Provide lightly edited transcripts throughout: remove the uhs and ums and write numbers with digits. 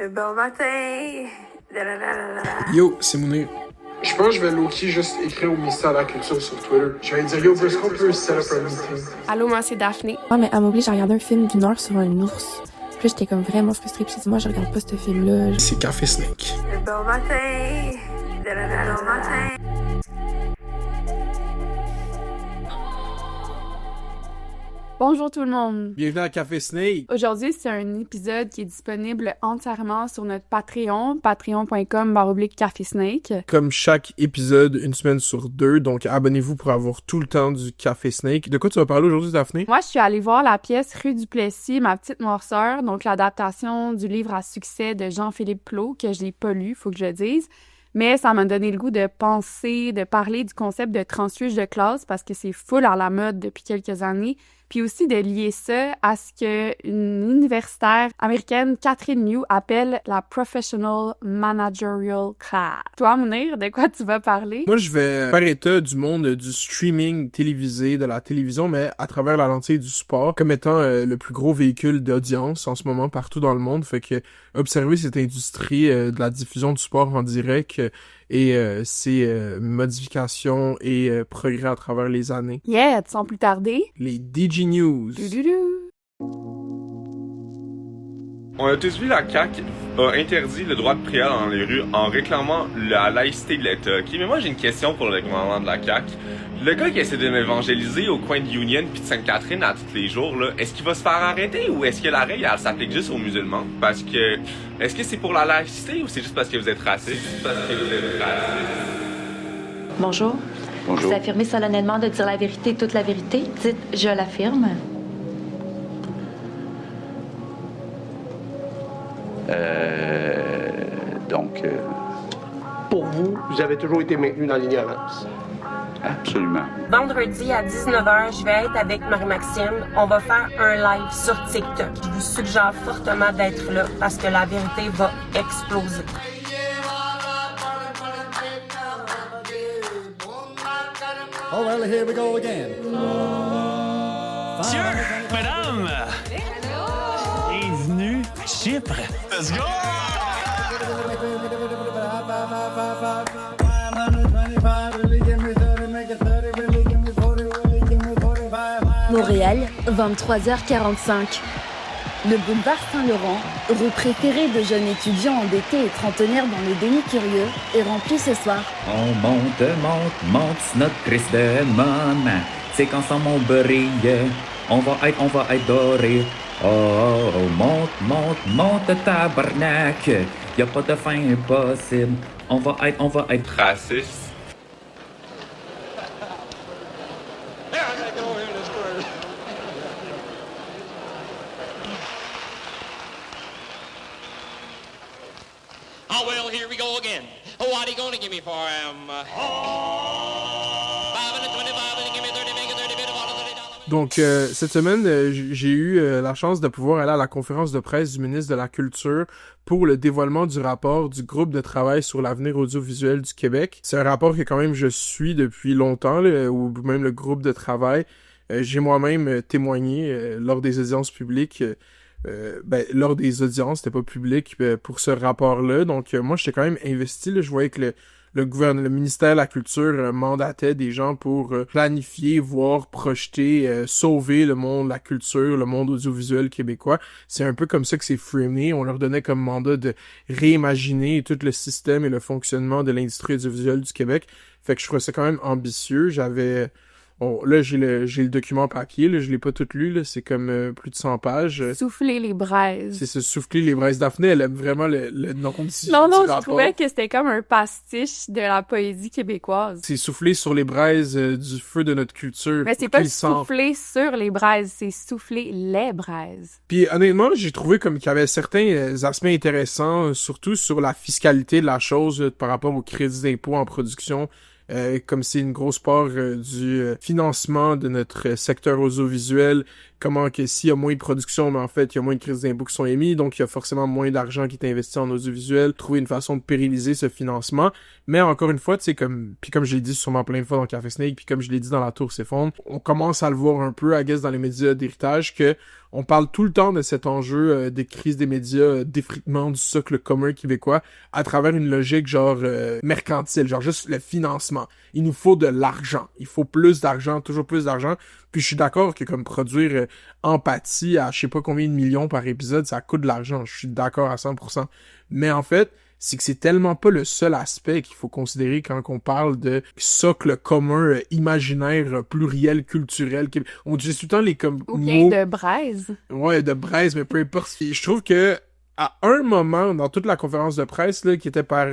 Bon matin. Yo, c'est Mounir. Je pense que je vais low-key juste écrire au ministère de la Culture sur Twitter. Je vais dire, yo, est-ce qu'on peut set up un meeting? Allô, moi, c'est Daphné. Ouais, mais elle m'oblige à regarder un film d'une heure sur un ours. Puis là, j'étais comme vraiment frustrée. Puis j'ai dit, moi, je regarde pas ce film-là. C'est Café Snake. Bon matin. Bon matin. Bonjour tout le monde! Bienvenue à Café Snake. Aujourd'hui, c'est un épisode qui est disponible entièrement sur notre Patreon, patreon.com/Café Snake. Comme chaque épisode, une semaine sur deux, donc abonnez-vous pour avoir tout le temps du Café Snake. De quoi tu vas parler aujourd'hui, Daphné? Moi, je suis allée voir la pièce Rue du Plessis, Ma petite noirceur, donc l'adaptation du livre à succès de Jean-Philippe Plault, que je n'ai pas lu, faut que je le dise. Mais ça m'a donné le goût de penser, de parler du concept de transfuge de classe parce que c'est full à la mode depuis quelques années. Puis aussi de lier ça à ce qu'une universitaire américaine, Catherine New, appelle la Professional Managerial Class. Toi, Mounir, de quoi tu vas parler? Moi, je vais faire état du monde du streaming télévisé, de la télévision, mais à travers la lentille du sport, comme étant le plus gros véhicule d'audience en ce moment partout dans le monde. Fait que observer cette industrie de la diffusion du sport en direct et ses modifications et progrès à travers les années. Yeah, sans plus tarder. Les DG News. On a tous vu la CAQ a interdit le droit de prière dans les rues en réclamant la laïcité de l'État. Ok, mais moi j'ai une question pour le gouvernement de la CAQ. Le gars qui essaie de m'évangéliser au coin de Union puis de Sainte-Catherine à tous les jours, là, est-ce qu'il va se faire arrêter ou est-ce que la règle elle s'applique juste aux musulmans? Parce que, est-ce que c'est pour la laïcité ou c'est juste parce que vous êtes raciste? Bonjour. Bonjour. Vous affirmez solennellement de dire la vérité, toute la vérité. Dites « je l'affirme ». Donc, Pour vous, vous avez toujours été maintenu dans l'ignorance. absolument. Vendredi à 19h, je vais être avec Marie-Maxime. On va faire un live sur TikTok. Je vous suggère fortement d'être là parce que la vérité va exploser. Oh well, here we go again. Monsieur, madame, bienvenue à Chypre. Let's go! Montréal, 23h45. Le boulevard Saint-Laurent, rue préférée de jeunes étudiants endettés et trentenaires dans le déni curieux, est rempli ce soir. On monte notre crise de maman. C'est qu'ensemble on brille, on va être doré. Oh, monte tabarnak. Y a pas de fin impossible. On va être Raciste. Oh well, here we go again. What are you gonna give me for him? Donc, cette semaine, j'ai eu la chance de pouvoir aller à la conférence de presse du ministre de la Culture pour le dévoilement du rapport du groupe de travail sur l'avenir audiovisuel du Québec. C'est un rapport que quand même je suis depuis longtemps, là, ou même le groupe de travail. J'ai moi-même témoigné lors des audiences publiques. Lors des audiences, c'était pas public pour ce rapport-là. Donc, moi, j'étais quand même investi. Là. Je voyais que le ministère de la Culture mandatait des gens pour planifier, voir, projeter, sauver le monde de la culture, le monde audiovisuel québécois. C'est un peu comme ça que c'est framé. On leur donnait comme mandat de réimaginer tout le système et le fonctionnement de l'industrie audiovisuelle du Québec. Fait que je trouvais ça quand même ambitieux. Là, j'ai le document papier, là, je l'ai pas tout lu, là, c'est comme plus de 100 pages. Souffler les braises. C'est ça, souffler les braises. Daphné, elle aime vraiment le nom du je trouvais que c'était comme un pastiche de la poésie québécoise. C'est souffler sur les braises du feu de notre culture. Mais c'est pas souffler sur les braises, c'est souffler les braises. Puis honnêtement, j'ai trouvé comme qu'il y avait certains aspects intéressants, surtout sur la fiscalité de la chose par rapport au crédit d'impôt en production. Comme c'est une grosse part du financement de notre secteur audiovisuel, comment que s'il y a moins de production, mais en fait, il y a moins de crédits d'impôt qui sont émis, donc il y a forcément moins d'argent qui est investi en audiovisuel, trouver une façon de pérenniser ce financement. Mais encore une fois, tu sais, comme je l'ai dit sûrement plein de fois dans Café Snake, puis comme je l'ai dit dans La Tour s'effondre, on commence à le voir un peu, I guess, dans les médias d'héritage, que on parle tout le temps de cet enjeu de crise des médias, d'effritement du socle commun québécois, à travers une logique genre mercantile, genre juste le financement. Il nous faut de l'argent. Il faut plus d'argent, toujours plus d'argent. Puis je suis d'accord que comme produire Empathie à je sais pas combien de millions par épisode, ça coûte de l'argent. Je suis d'accord à 100%. Mais en fait, c'est que c'est tellement pas le seul aspect qu'il faut considérer quand on parle de socle commun, imaginaire, pluriel, culturel. On utilise tout le temps les comme ou bien mots... de braise. Ouais, de braise, mais peu importe. Je trouve que à un moment, dans toute la conférence de presse, là, qui était par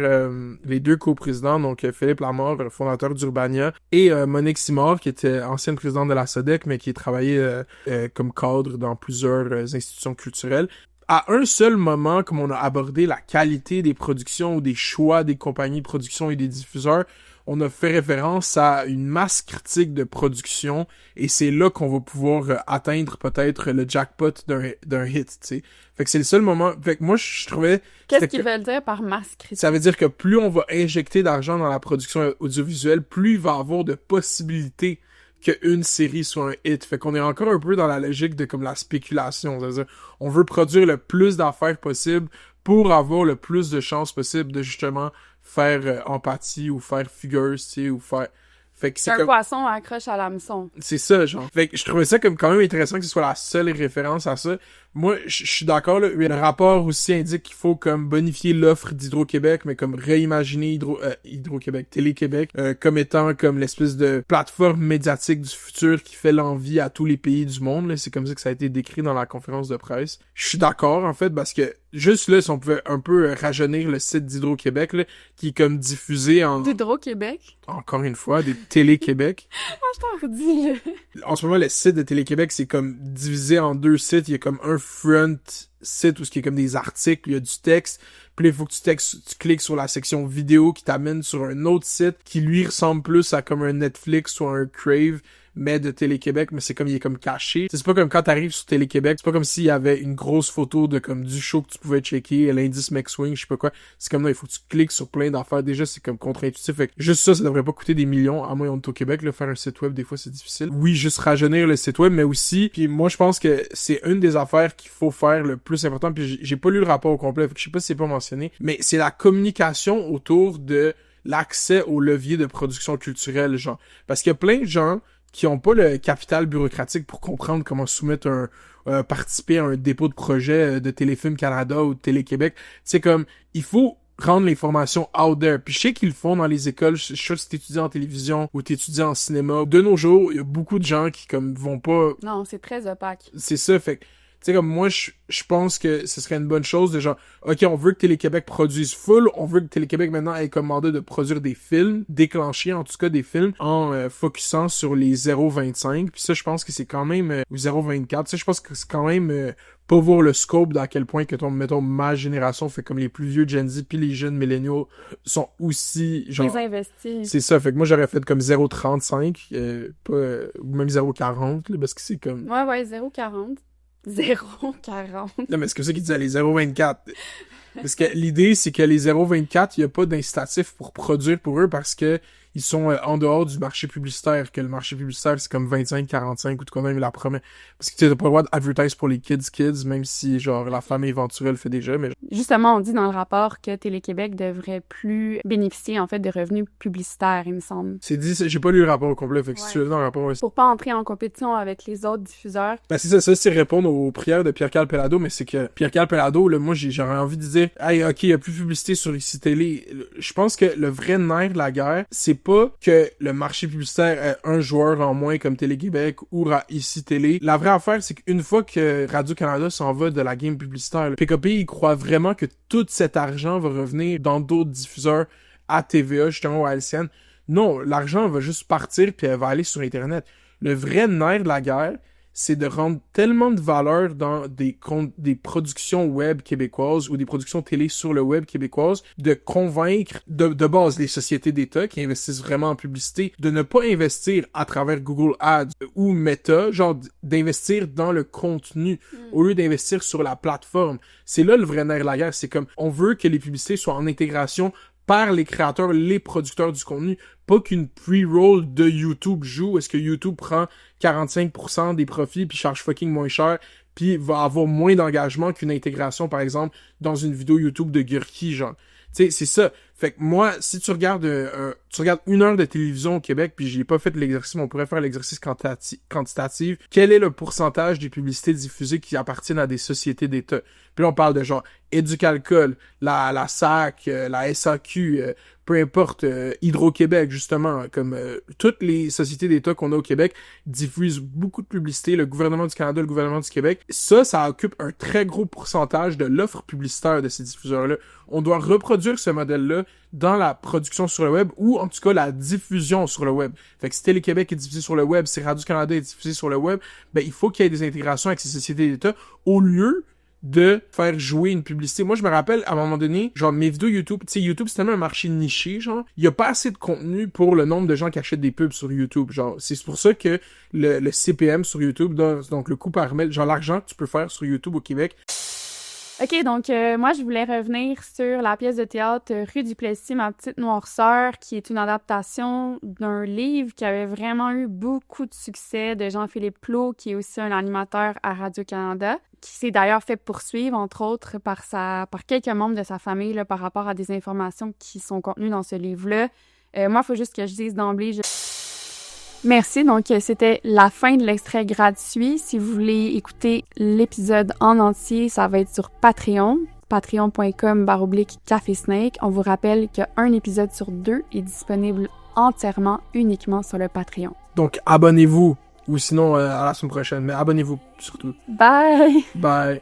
les deux coprésidents, donc Philippe Lamar, fondateur d'Urbania, et Monique Simard, qui était ancienne présidente de la SODEC, mais qui travaillait comme cadre dans plusieurs institutions culturelles, à un seul moment, comme on a abordé la qualité des productions ou des choix des compagnies de production et des diffuseurs, on a fait référence à une masse critique de production et c'est là qu'on va pouvoir atteindre peut-être le jackpot d'un hit, tu sais. Fait que c'est le seul moment... Fait que moi, je trouvais... Qu'est-ce qu'ils veulent dire par masse critique? Ça veut dire que plus on va injecter d'argent dans la production audiovisuelle, plus il va y avoir de possibilités qu'une série soit un hit. Fait qu'on est encore un peu dans la logique de comme la spéculation. C'est-à-dire, on veut produire le plus d'affaires possible pour avoir le plus de chances possible de justement faire Empathie ou faire Figures, tu sais, ou faire... Fait que c'est un poisson accroche à l'hameçon. C'est ça, genre. Fait que je trouvais ça comme quand même intéressant que ce soit la seule référence à ça. Moi, je suis d'accord, là. Le rapport aussi indique qu'il faut comme bonifier l'offre d'Hydro-Québec, mais comme réimaginer Hydro-Québec, Télé-Québec, comme étant comme l'espèce de plateforme médiatique du futur qui fait l'envie à tous les pays du monde, là. C'est comme ça que ça a été décrit dans la conférence de presse. Je suis d'accord, en fait, parce que juste là, si on pouvait un peu rajeunir le site d'Hydro-Québec, là, qui est comme diffusé en... D'Hydro-Québec? Encore une fois, des Télé-Québec. Je t'en redis, En ce moment, le site de Télé-Québec, c'est comme divisé en deux sites. Il y a comme un front site où il y a comme des articles, il y a du texte. Puis là, il faut que tu cliques sur la section vidéo qui t'amène sur un autre site qui lui ressemble plus à comme un Netflix ou un Crave, mais de Télé-Québec, mais c'est comme il est comme caché. C'est pas comme quand t'arrives sur Télé-Québec, c'est pas comme s'il y avait une grosse photo de comme du show que tu pouvais checker, l'indice McSwing, je sais pas quoi. C'est comme non, il faut que tu cliques sur plein d'affaires. Déjà, c'est comme contre-intuitif. Fait que juste ça devrait pas coûter des millions, à moins on est au Québec, là, faire un site web, des fois c'est difficile. Oui, juste rajeunir le site web, mais aussi, puis moi je pense que c'est une des affaires qu'il faut faire le plus important, puis j'ai pas lu le rapport au complet, fait que je sais pas si c'est pas mentionné, mais c'est la communication autour de l'accès aux leviers de production culturelle, genre. Parce qu'il y a plein de gens qui ont pas le capital bureaucratique pour comprendre comment soumettre participer à un dépôt de projet de Téléfilm Canada ou de Télé-Québec. C'est comme, il faut rendre l'information out there. Puis je sais qu'ils le font dans les écoles. Je sais que si t'étudies en télévision ou t'étudies en cinéma. De nos jours, il y a beaucoup de gens qui comme vont pas... Non, c'est très opaque. C'est ça, fait que tu sais, comme moi, je pense que ce serait une bonne chose de genre, OK, on veut que Télé-Québec produise full, on veut que Télé-Québec maintenant ait comme mandat de produire des films, déclencher en tout cas des films en focusant sur les 0.25. Puis ça, je pense que c'est quand même... ou 0.24, ça, je pense que c'est quand même... pas voir le scope d'à quel point que mettons, ma génération fait comme les plus vieux Gen Z puis les jeunes milléniaux sont aussi, genre... Les investis. C'est ça, fait que moi, j'aurais fait comme 0.35, ou même 0.40, là, parce que c'est comme... Ouais, 0.40. 0.40. Non, mais c'est comme ça qu'ils disaient les 0.24. Parce que l'idée, c'est que les 0.24, il n'y a pas d'incitatif pour produire pour eux parce que ils sont en dehors du marché publicitaire, que le marché publicitaire, c'est comme 25-45 ou tout comme même la première. Parce que tu n'as pas le droit d'advertise pour les kids, même si, genre, la famille éventuelle fait déjà, mais... Justement, on dit dans le rapport que Télé-Québec devrait plus bénéficier, en fait, de revenus publicitaires, il me semble. C'est dit, j'ai pas lu le rapport au complet, fait que si tu l'as dans le rapport... Ouais. Pour pas entrer en compétition avec les autres diffuseurs. Ben c'est ça, c'est répondre aux prières de Pierre-Carl Pellado, mais c'est que Pierre-Carl Pellado, là, moi, j'aurais envie de dire, hey, OK, il y a plus de publicité sur ici Télé. Je pense que le vrai nerf de la guerre, c'est pas que le marché publicitaire ait un joueur en moins comme Télé-Québec ou ici Télé. La vraie affaire, c'est qu'une fois que Radio-Canada s'en va de la game publicitaire, PKP, il croit vraiment que tout cet argent va revenir dans d'autres diffuseurs à TVA, justement, ou à LCN. Non, l'argent va juste partir puis elle va aller sur Internet. Le vrai nerf de la guerre, c'est de rendre tellement de valeur dans des productions web québécoises ou des productions télé sur le web québécoises, de convaincre de base les sociétés d'État qui investissent vraiment en publicité, de ne pas investir à travers Google Ads ou Meta, genre d'investir dans le contenu au lieu d'investir sur la plateforme. C'est là le vrai nerf de la guerre, c'est comme on veut que les publicités soient en intégration par les créateurs, les producteurs du contenu, pas qu'une pre-roll de YouTube joue, est-ce que YouTube prend 45% des profits puis charge fucking moins cher puis va avoir moins d'engagement qu'une intégration, par exemple, dans une vidéo YouTube de Gurki, genre. Tu sais, c'est ça. Fait que moi, si tu regardes 1 heure de télévision au Québec, puis j'ai pas fait l'exercice, mais on pourrait faire l'exercice quantitatif, quel est le pourcentage des publicités diffusées qui appartiennent à des sociétés d'État? Puis là, on parle de genre Éducalcool, la SAC, la SAQ, peu importe, Hydro-Québec, justement, comme toutes les sociétés d'État qu'on a au Québec diffusent beaucoup de publicité, le gouvernement du Canada, le gouvernement du Québec. Ça occupe un très gros pourcentage de l'offre publicitaire de ces diffuseurs-là. On doit reproduire ce modèle-là dans la production sur le web ou en tout cas la diffusion sur le web. Fait que si Télé-Québec est diffusé sur le web, si Radio-Canada est diffusé sur le web, ben il faut qu'il y ait des intégrations avec ces sociétés d'État au lieu de faire jouer une publicité. Moi, je me rappelle, à un moment donné, genre, mes vidéos YouTube, tu sais, YouTube, c'est tellement un marché niché, genre, il y a pas assez de contenu pour le nombre de gens qui achètent des pubs sur YouTube, genre, c'est pour ça que le CPM sur YouTube, donc le coût par mail, genre, l'argent que tu peux faire sur YouTube au Québec. OK, donc moi, je voulais revenir sur la pièce de théâtre Rue du Plessis, Ma petite noirceur, qui est une adaptation d'un livre qui avait vraiment eu beaucoup de succès de Jean-Philippe Plot, qui est aussi un animateur à Radio-Canada, qui s'est d'ailleurs fait poursuivre, entre autres, par quelques membres de sa famille là, par rapport à des informations qui sont contenues dans ce livre-là. Moi, il faut juste que je dise d'emblée... Merci, donc c'était la fin de l'extrait gratuit. Si vous voulez écouter l'épisode en entier, ça va être sur Patreon, patreon.com/cafésnake. On vous rappelle qu'un épisode sur 2 est disponible entièrement, uniquement sur le Patreon. Donc abonnez-vous, ou sinon à la semaine prochaine, mais abonnez-vous surtout. Bye! Bye!